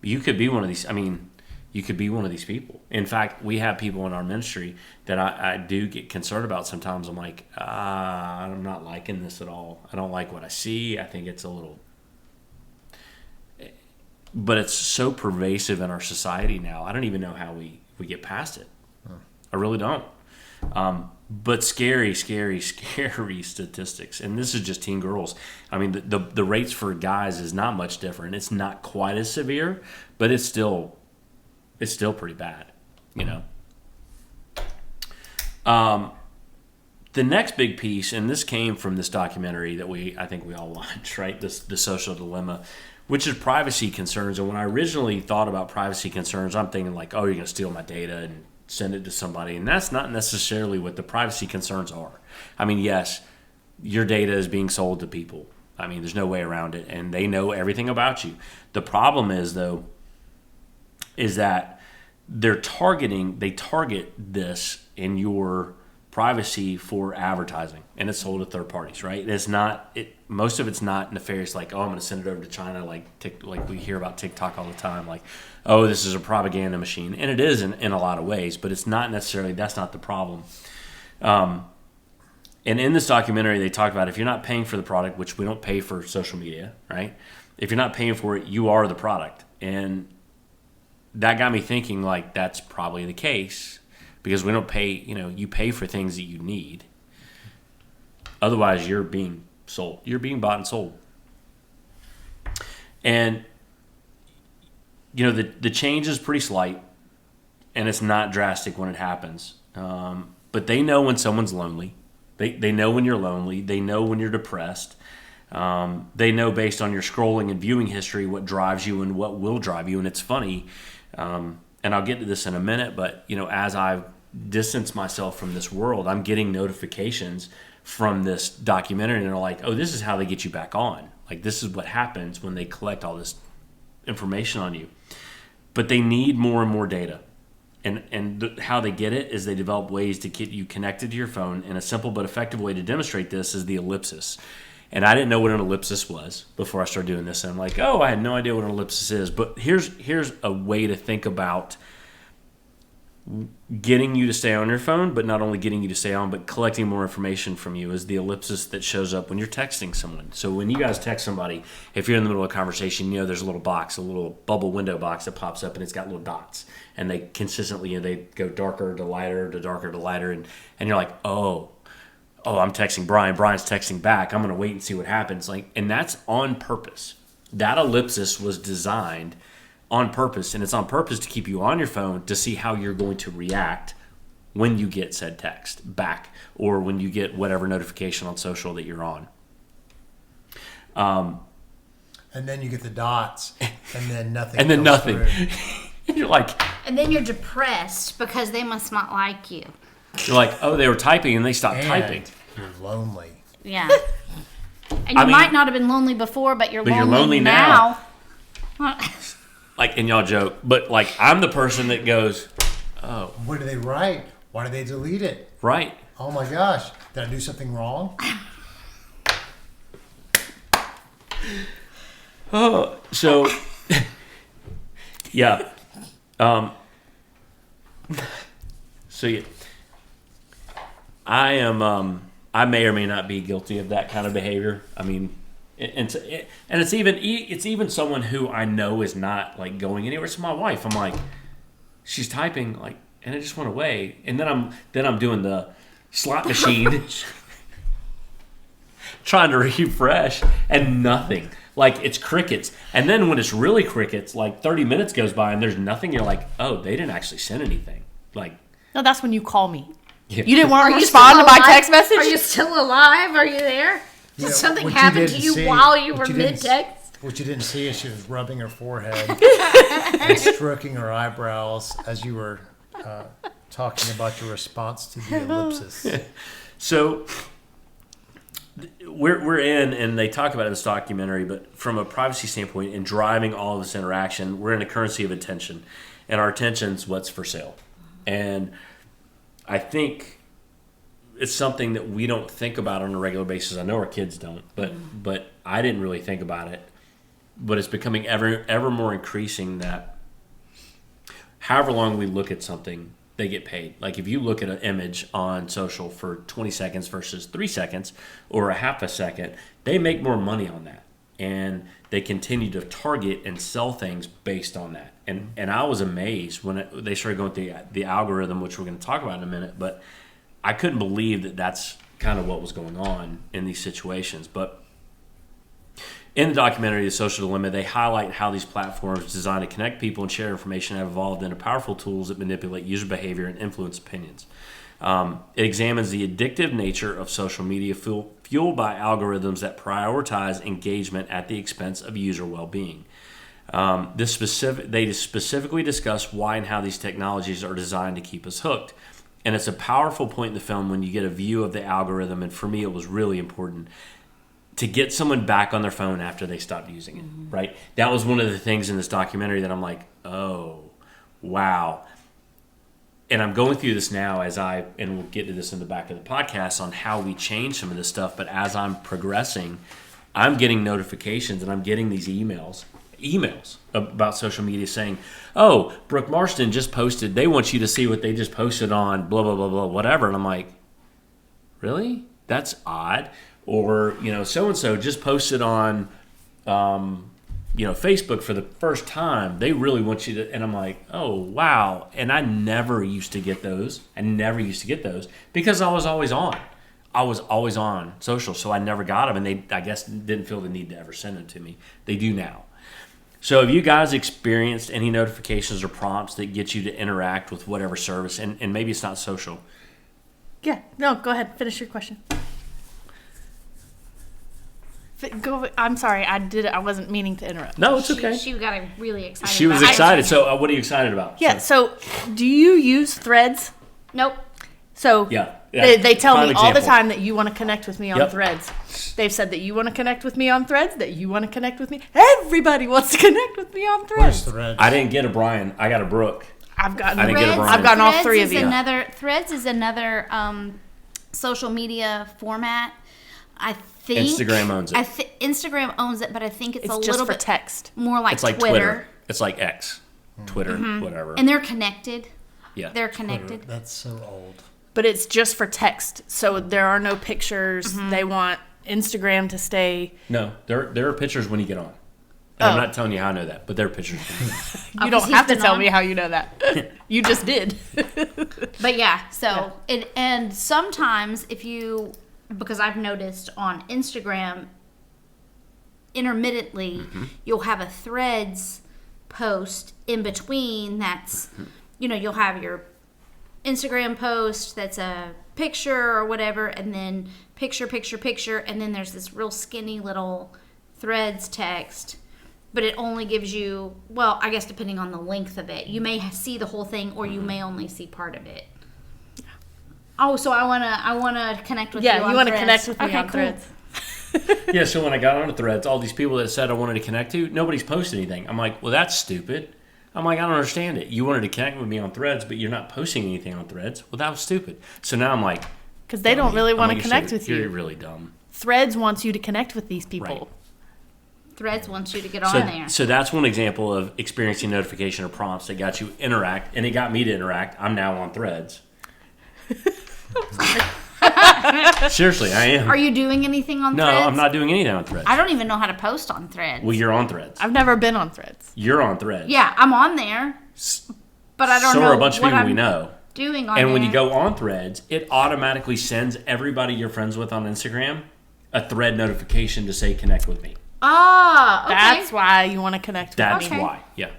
you could be one of these. I mean, you could be one of these people. In fact, we have people in our ministry that I do get concerned about sometimes. I'm like, I'm not liking this at all. I don't like what I see. I think it's a little... But it's so pervasive in our society now. I don't even know how we get past it. I really don't. But scary statistics. And this is just teen girls. I mean, the rates for guys is not much different. It's not quite as severe, but it's still pretty bad. The next big piece, and this came from this documentary that I think we all watched, right? The Social Dilemma, which is privacy concerns. And when I originally thought about privacy concerns, I'm thinking like, oh, you're going to steal my data and send it to somebody. And that's not necessarily what the privacy concerns are. I mean, yes, your data is being sold to people. I mean, there's no way around it. And they know everything about you. The problem is, though, is that they target this in your privacy for advertising, and it's sold to third parties, right? It's not. Most of it's not nefarious. Like, oh, I'm going to send it over to China, like we hear about TikTok all the time. Like, oh, this is a propaganda machine, and it is in a lot of ways, but it's not necessarily. That's not the problem. And in this documentary, they talk about if you're not paying for the product, which we don't pay for social media, right? If you're not paying for it, you are the product, and that got me thinking. Like, that's probably the case. Because we don't pay, you pay for things that you need. Otherwise, you're being sold. You're being bought and sold. And, the change is pretty slight, and it's not drastic when it happens. But they know when someone's lonely. They know when you're lonely. They know when you're depressed. They know based on your scrolling and viewing history what drives you and what will drive you. And it's funny, and I'll get to this in a minute, but, as I've distance myself from this world, I'm getting notifications from this documentary, and they're like, oh, this is how they get you back on. Like, this is what happens when they collect all this information on you. But they need more and more data. And how they get it is they develop ways to get you connected to your phone, and a simple but effective way to demonstrate this is the ellipsis. And I didn't know what an ellipsis was before I started doing this. And I'm like, oh, I had no idea what an ellipsis is. But here's a way to think about getting you to stay on your phone, but not only getting you to stay on, but collecting more information from you is the ellipsis that shows up when you're texting someone. So when you guys text somebody, if you're in the middle of a conversation, there's a little box, a little bubble window box that pops up, and it's got little dots. And they consistently, they go darker to lighter to darker to lighter. And you're like, oh, I'm texting Brian. Brian's texting back. I'm going to wait and see what happens. And that's on purpose. That ellipsis was designed on purpose, and it's on purpose to keep you on your phone to see how you're going to react when you get said text back or when you get whatever notification on social that you're on. And then you get the dots, and then nothing. And then nothing. And you're like... And then you're depressed because they must not like you. You're like, oh, they were typing and they stopped typing. You're lonely. Yeah. And you might not have been lonely before, but you're lonely now. And y'all joke, but I'm the person that goes, oh. What do they write? Why did they delete it? Right. Oh my gosh. Did I do something wrong? Oh, so, yeah. So, yeah. I may or may not be guilty of that kind of behavior. I mean, and it's even someone who I know is not going anywhere. It's my wife. I'm like, she's typing and it just went away. And then I'm doing the slot machine, trying to refresh, and nothing. It's crickets. And then when it's really crickets, 30 minutes goes by and there's nothing. You're like, oh, they didn't actually send anything. No, that's when you call me. Yeah. You didn't want to respond to my text message? Are you still alive? Are you there? Did something happen to you while you were mid-text? What you didn't see is she was rubbing her forehead and stroking her eyebrows as you were talking about your response to the ellipsis. So we're in, and they talk about it in this documentary, but from a privacy standpoint, in driving all of this interaction, we're in a currency of attention, and our attention's what's for sale. And I think it's something that we don't think about on a regular basis. I know our kids don't, but I didn't really think about it. But it's becoming ever more increasing that however long we look at something, they get paid. If you look at an image on social for 20 seconds versus 3 seconds or a half a second, they make more money on that. And they continue to target and sell things based on that. And I was amazed when they started going through the algorithm, which we're going to talk about in a minute. But I couldn't believe that that's kind of what was going on in these situations. But In the documentary, The Social Dilemma, they highlight how these platforms designed to connect people and share information have evolved into powerful tools that manipulate user behavior and influence opinions. It examines the addictive nature of social media fueled by algorithms that prioritize engagement at the expense of user well-being. They specifically discuss why and how these technologies are designed to keep us hooked. And it's a powerful point in the film when you get a view of the algorithm, and for me it was really important to get someone back on their phone after they stopped using it, right? That was one of the things in this documentary that I'm like, oh, wow. And I'm going through this now and we'll get to this in the back of the podcast on how we change some of this stuff, but as I'm progressing, I'm getting notifications and I'm getting these emails about social media saying, oh, Brooke Marston just posted, they want you to see what they just posted on blah, blah, blah, blah, whatever. And I'm like, really? That's odd. Or, so-and-so just posted on, Facebook for the first time. They really want you to, and I'm like, oh, wow. And I never used to get those. Because I was always on. I was always on social, so I never got them. And they, I guess, didn't feel the need to ever send them to me. They do now. So have you guys experienced any notifications or prompts that get you to interact with whatever service? And maybe it's not social. Yeah. No, go ahead. Finish your question. I'm sorry. I wasn't meaning to interrupt. No, it's okay. She got really excited. She was excited. So what are you excited about? Yeah. So do you use Threads? Nope. So yeah. They tell me all the example. time that you want to connect with me on Yep. Threads. They've said that you want to connect with me on Threads, that you want to connect with me. Everybody wants to connect with me on Where's Threads. Threads? I didn't get a Brian. I got a Brooke. I've gotten I didn't get a Brian. I've gotten all three of you. Threads is another social media format. I think Instagram owns it. Instagram owns it, but I think it's a just little for bit text. more like It's like Twitter. It's like X, Twitter, whatever. And they're connected. Yeah. They're connected. That's so old. But it's just for text, so there are no pictures. They want Instagram to stay. No, there are pictures when you get on. And I'm not telling you how I know that, but there are pictures. You don't have to tell me how you know that. You just did. But yeah, so and sometimes because I've noticed on Instagram, intermittently, you'll have a Threads post in between that's, you'll have your Instagram post that's a picture or whatever, and then picture, and then there's this real skinny little Threads text, but it only gives you, well, I guess depending on the length of it, you may see the whole thing or you may only see part of it. Oh, so I wanna connect with you on Threads. Yeah, you want to connect with me Okay, on cool. Threads. Yeah, so when I got on the Threads, all these people that said I wanted to connect to, nobody's posted anything. I'm like, well, that's stupid. I'm like, I don't understand it. You wanted to connect with me on Threads, but you're not posting anything on Threads. Well, that was stupid. So now I'm like, Because they don't really want to you're connect with You're you. really dumb. Threads wants you to connect with these people. Right. Threads wants you to get on there. So that's one example of experiencing notification or prompts that got you interact, and it got me to interact. I'm now on Threads. Seriously, I am. Are you doing anything on No, Threads? I'm not doing anything on Threads. I don't even know how to post on Threads. Well, you're on Threads. I've never been on Threads. You're on Threads. Yeah, I'm on there, but I don't so know are a bunch of what people I'm we know. doing on And there. when you go on Threads, it automatically sends everybody you're friends with on Instagram a thread notification to say connect with me. Ah, okay. That's why you want to connect with That's me. why. Yeah.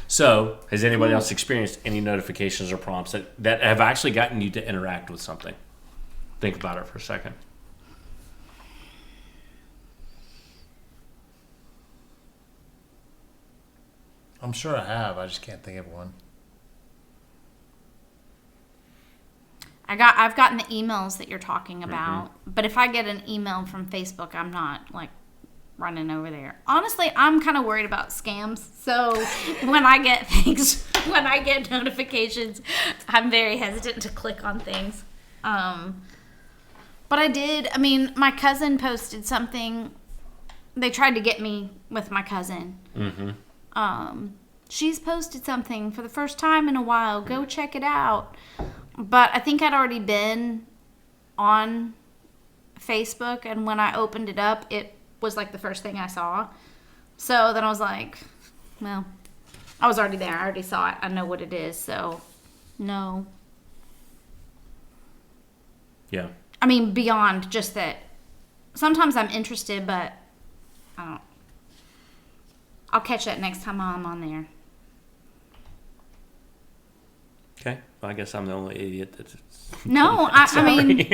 So, has anybody else experienced any notifications or prompts that have actually gotten you to interact with something? Think about it for a second. I'm sure I have. I just can't think of one. I've gotten the emails that you're talking about, but if I get an email from Facebook, I'm not like running over there. Honestly, I'm kind of worried about scams. So when I get when I get notifications, I'm very hesitant to click on things. But my cousin posted something. They tried to get me with my cousin. She's posted something for the first time in a while. Go check it out. But I think I'd already been on Facebook, and when I opened it up, it was like the first thing I saw. So then I was like, well, I was already there. I already saw it. I know what it is. So, no. Yeah. I mean, beyond just that, sometimes I'm interested, but I'll catch that next time I'm on there. Okay. Well, I guess I'm the only idiot that's... No, I mean,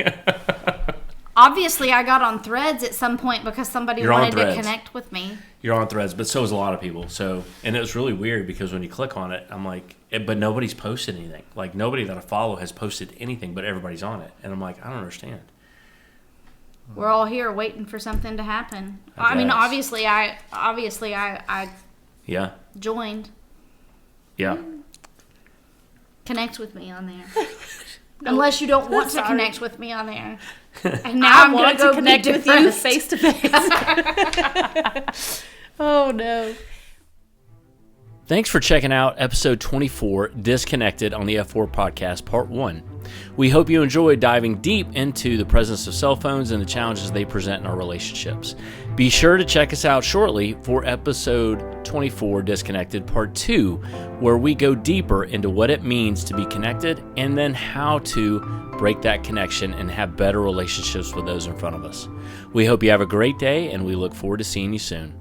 obviously I got on Threads at some point because somebody wanted to connect with me. You're on Threads, but so is a lot of people. So, and it was really weird because when you click on it, I'm like, but nobody's posted anything. Like, nobody that I follow has posted anything, but everybody's on it. And I'm like, I don't understand. We're all here waiting for something to happen. I mean, obviously I yeah, joined. Yeah. Connect with me on there. No, unless you don't want to connect with me on there. And now I'm going to go connect with you face to face. Oh, no. Thanks for checking out episode 24, Disconnected on the F4 Podcast, Part 1. We hope you enjoyed diving deep into the presence of cell phones and the challenges they present in our relationships. Be sure to check us out shortly for episode 24, Disconnected, Part 2, where we go deeper into what it means to be connected and then how to break that connection and have better relationships with those in front of us. We hope you have a great day, and we look forward to seeing you soon.